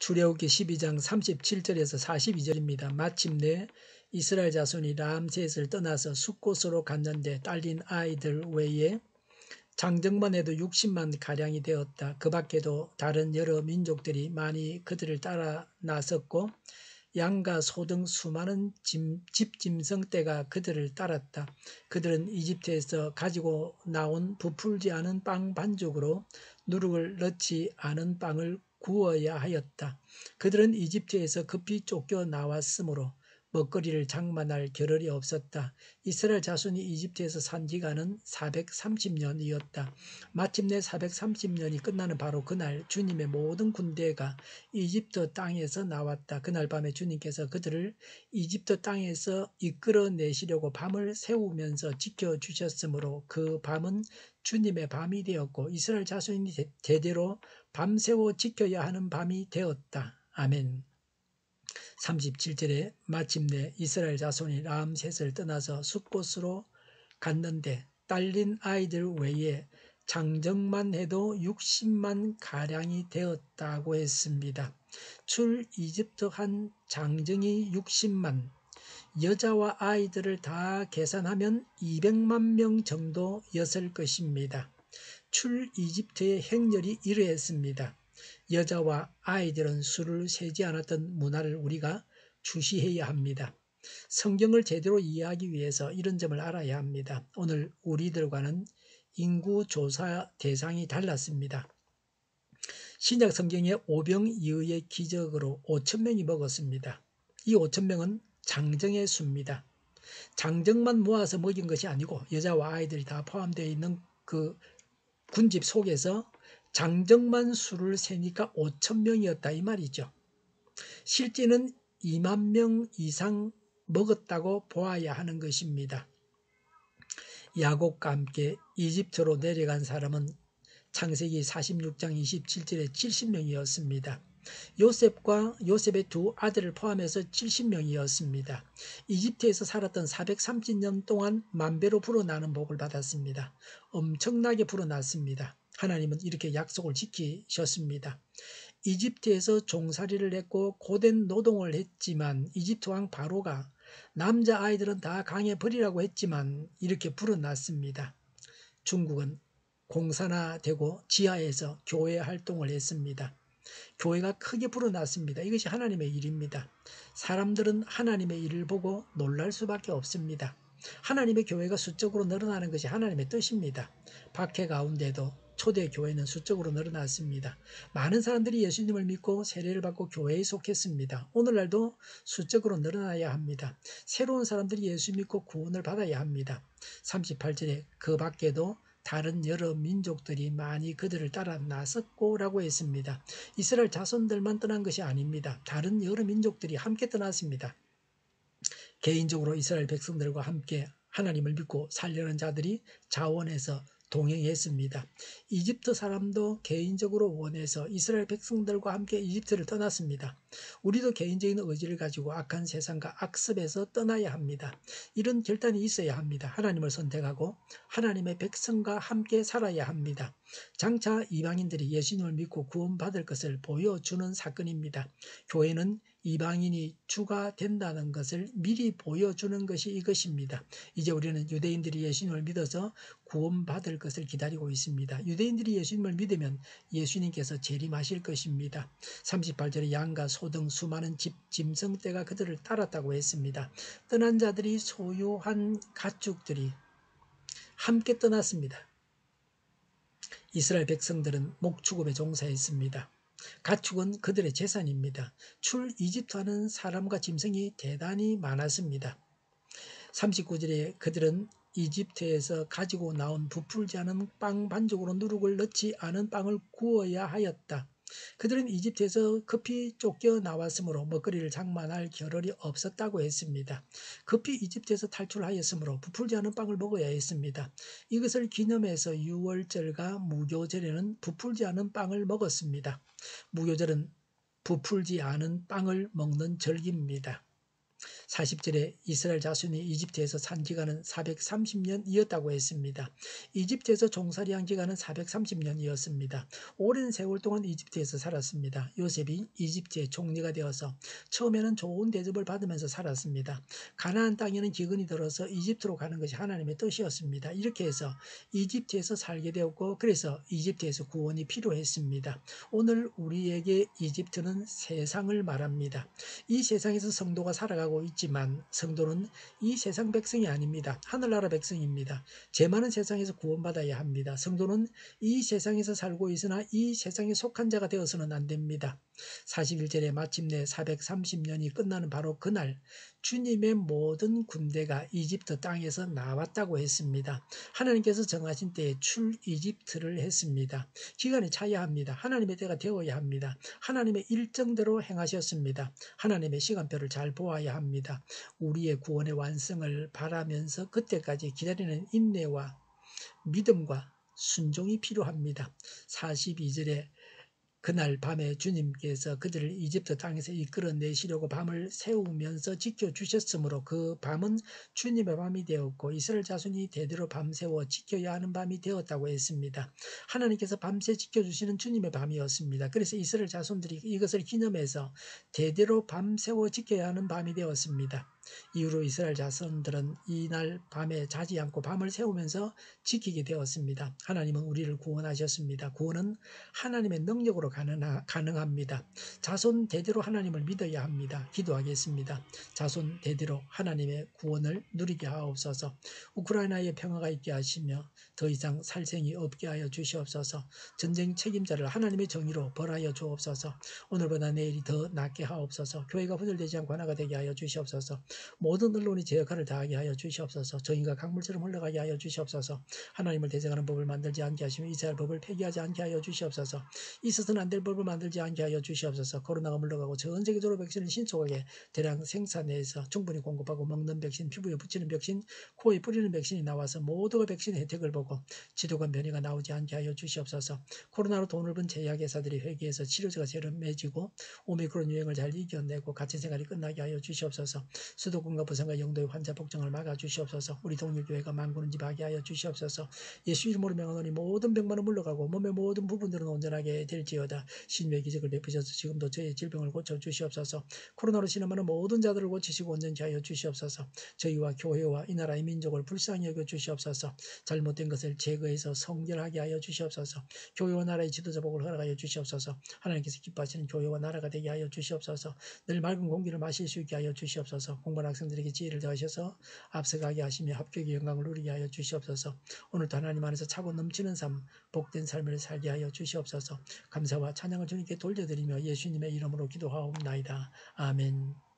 출애굽기 12장 37절에서 42절입니다. 마침내 이스라엘 자손이 람셋을 떠나서 숫곳으로 갔는데 딸린 아이들 외에 장정만 해도 60만 가량이 되었다. 그 밖에도 다른 여러 민족들이 많이 그들을 따라 나섰고 양과 소 등 수많은 집짐승떼가 그들을 따랐다. 그들은 이집트에서 가지고 나온 부풀지 않은 빵 반죽으로 누룩을 넣지 않은 빵을 구워야 하였다. 그들은 이집트에서 급히 쫓겨 나왔으므로 먹거리를 장만할 겨를이 없었다. 이스라엘 자손이 이집트에서 산 기간은 430년이었다. 마침내 430년이 끝나는 바로 그날 주님의 모든 군대가 이집트 땅에서 나왔다. 그날 밤에 주님께서 그들을 이집트 땅에서 이끌어내시려고 밤을 새우면서 지켜주셨으므로 그 밤은 주님의 밤이 되었고 이스라엘 자손이 제대로 밤새워 지켜야 하는 밤이 되었다. 아멘. 37절에 마침내 이스라엘 자손이 람셋을 떠나서 숫곳으로 갔는데 딸린 아이들 외에 장정만 해도 60만 가량이 되었다고 했습니다. 출 이집트 한 장정이 60만, 여자와 아이들을 다 계산하면 200만 명 정도였을 것입니다. 출 이집트의 행렬이 이러했습니다. 여자와 아이들은 수를 세지 않았던 문화를 우리가 주시해야 합니다. 성경을 제대로 이해하기 위해서 이런 점을 알아야 합니다. 오늘 우리들과는 인구 조사 대상이 달랐습니다. 신약 성경의 오병이어의 기적으로 5,000명이 먹었습니다. 이 5,000명은 장정의 수입니다. 장정만 모아서 먹인 것이 아니고 여자와 아이들이 다 포함되어 있는 그 군집 속에서 장정만 수를 세니까 5,000명이었다 이 말이죠. 실제는 2만 명 이상 먹었다고 보아야 하는 것입니다. 야곱과 함께 이집트로 내려간 사람은 창세기 46장 27절에 70명이었습니다. 요셉과 요셉의 두 아들을 포함해서 70명이었습니다. 이집트에서 살았던 430년 동안 만배로 불어나는 복을 받았습니다. 엄청나게 불어났습니다. 하나님은 이렇게 약속을 지키셨습니다. 이집트에서 종살이를 했고 고된 노동을 했지만 이집트 왕 바로가 남자아이들은 다 강에 버리라고 했지만 이렇게 불어났습니다. 중국은 공산화되고 지하에서 교회 활동을 했습니다. 교회가 크게 불어났습니다. 이것이 하나님의 일입니다. 사람들은 하나님의 일을 보고 놀랄 수밖에 없습니다. 하나님의 교회가 수적으로 늘어나는 것이 하나님의 뜻입니다. 박해 가운데도 초대교회는 수적으로 늘어났습니다. 많은 사람들이 예수님을 믿고 세례를 받고 교회에 속했습니다. 오늘날도 수적으로 늘어나야 합니다. 새로운 사람들이 예수 믿고 구원을 받아야 합니다. 38절에 그 밖에도 다른 여러 민족들이 많이 그들을 따라 나섰고라고 했습니다. 이스라엘 자손들만 떠난 것이 아닙니다. 다른 여러 민족들이 함께 떠났습니다. 개인적으로 이스라엘 백성들과 함께 하나님을 믿고 살려는 자들이 자원해서 동행했습니다. 이집트 사람도 개인적으로 원해서 이스라엘 백성들과 함께 이집트를 떠났습니다. 우리도 개인적인 의지를 가지고 악한 세상과 악습에서 떠나야 합니다. 이런 결단이 있어야 합니다. 하나님을 선택하고 하나님의 백성과 함께 살아야 합니다. 장차 이방인들이 예수님을 믿고 구원받을 것을 보여주는 사건입니다. 교회는 이방인이 주가 된다는 것을 미리 보여주는 것이 이것입니다. 이제 우리는 유대인들이 예수님을 믿어서 구원받을 것을 기다리고 있습니다. 유대인들이 예수님을 믿으면 예수님께서 재림하실 것입니다. 38절에 양과 소 등 수많은 짐승떼가 그들을 따랐다고 했습니다. 떠난 자들이 소유한 가축들이 함께 떠났습니다. 이스라엘 백성들은 목축업에 종사했습니다. 가축은 그들의 재산입니다. 출 이집트하는 사람과 짐승이 대단히 많았습니다. 39절에 그들은 이집트에서 가지고 나온 부풀지 않은 빵 반죽으로 누룩을 넣지 않은 빵을 구워야 하였다. 그들은 이집트에서 급히 쫓겨 나왔으므로 먹거리를 장만할 겨를이 없었다고 했습니다. 급히 이집트에서 탈출하였으므로 부풀지 않은 빵을 먹어야 했습니다. 이것을 기념해서 유월절과 무교절에는 부풀지 않은 빵을 먹었습니다. 무교절은 부풀지 않은 빵을 먹는 절기입니다. 40절에 이스라엘 자손이 이집트에서 산 기간은 430년이었다고 했습니다. 이집트에서 종살이한 기간은 430년이었습니다. 오랜 세월 동안 이집트에서 살았습니다. 요셉이 이집트의 총리가 되어서 처음에는 좋은 대접을 받으면서 살았습니다. 가나안 땅에는 기근이 들어서 이집트로 가는 것이 하나님의 뜻이었습니다. 이렇게 해서 이집트에서 살게 되었고 그래서 이집트에서 구원이 필요했습니다. 오늘 우리에게 이집트는 세상을 말합니다. 이 세상에서 성도가 살아가고 있지만 성도는 이 세상 백성이 아닙니다. 하늘나라 백성입니다. 죄 많은 세상에서 구원받아야 합니다. 성도는 이 세상에서 살고 있으나 이 세상에 속한 자가 되어서는 안 됩니다. 41절에 마침내 430년이 끝나는 바로 그날 주님의 모든 군대가 이집트 땅에서 나왔다고 했습니다. 하나님께서 정하신 때에 출 이집트를 했습니다. 기간이 차야 합니다. 하나님의 때가 되어야 합니다. 하나님의 일정대로 행하셨습니다. 하나님의 시간표를 잘 보아야 합니다. 우리의 구원의 완성을 바라면서 그때까지 기다리는 인내와 믿음과 순종이 필요합니다. 42절에 그날 밤에 주님께서 그들을 이집트 땅에서 이끌어내시려고 밤을 새우면서 지켜주셨으므로 그 밤은 주님의 밤이 되었고 이스라엘 자손이 대대로 밤새워 지켜야 하는 밤이 되었다고 했습니다. 하나님께서 밤새 지켜주시는 주님의 밤이었습니다. 그래서 이스라엘 자손들이 이것을 기념해서 대대로 밤새워 지켜야 하는 밤이 되었습니다. 이후로 이스라엘 자손들은 이날 밤에 자지 않고 밤을 새우면서 지키게 되었습니다. 하나님은 우리를 구원하셨습니다. 구원은 하나님의 능력으로 가능합니다. 자손 대대로 하나님을 믿어야 합니다. 기도하겠습니다. 자손 대대로 하나님의 구원을 누리게 하옵소서. 우크라이나에 평화가 있게 하시며 더 이상 살생이 없게 하여 주시옵소서. 전쟁 책임자를 하나님의 정의로 벌하여 주옵소서. 오늘보다 내일이 더 낫게 하옵소서. 교회가 분열되지 않고 하나가 되게 하여 주시옵소서. 모든 언론이 제 역할을 다하게 하여 주시옵소서. 정의가 강물처럼 흘러가게 하여 주시옵소서. 하나님을 대적하는 법을 만들지 않게 하시며 이스라엘 법을 폐기하지 않게 하여 주시옵소서. 있어서는 안 될 법을 만들지 않게 하여 주시옵소서. 코로나가 물러가고 전 세계적으로 백신을 신속하게 대량 생산해서 충분히 공급하고 먹는 백신, 피부에 붙이는 백신, 코에 뿌리는 백신이 나와서 모두가 백신 혜택을 보고 지독한 변이가 나오지 않게 하여 주시옵소서. 코로나로 돈을 번 제약회사들이 회계해서 치료제가 저렴해지고 오미크론 유행을 잘 이겨내고 갇힌 생활이 끝나게 하여 주시옵소서. 수도권과 부산과 영도의 환자 폭증을 막아 주시옵소서. 우리 동일교회가 만군을 집하게 하여 주시옵소서. 예수 이름으로 명하노니 모든 병만은 물러가고 몸의 모든 부분들은 온전하게 될지어다. 신유의 기적을 베푸셔서 지금도 저희의 질병을 고쳐 주시옵소서. 코로나로 신음하는 모든 자들을 고치시고 온전케 하여 주시옵소서. 저희와 교회와 이 나라의 민족을 불쌍히 여겨 주시옵소서. 잘못된 것을 제거해서 성결하게 하여 주시옵소서. 교회와 나라의 지도자 복을 허락하여 주시옵소서. 하나님께서 기뻐하시는 교회와 나라가 되게 하여 주시옵소서. 늘 맑은 공기를 마실 수 있게 하여 주시옵소서. 공부한 학생들에게 지혜를 더하셔서 앞서가게 하시며 합격의 영광을 누리게 하여 주시옵소서. 오늘도 하나님 안에서 차고 넘치는 삶, 복된 삶을 살게 하여 주시옵소서. 감사와 찬양을 주님께 돌려드리며 예수님의 이름으로 기도하옵나이다. 아멘.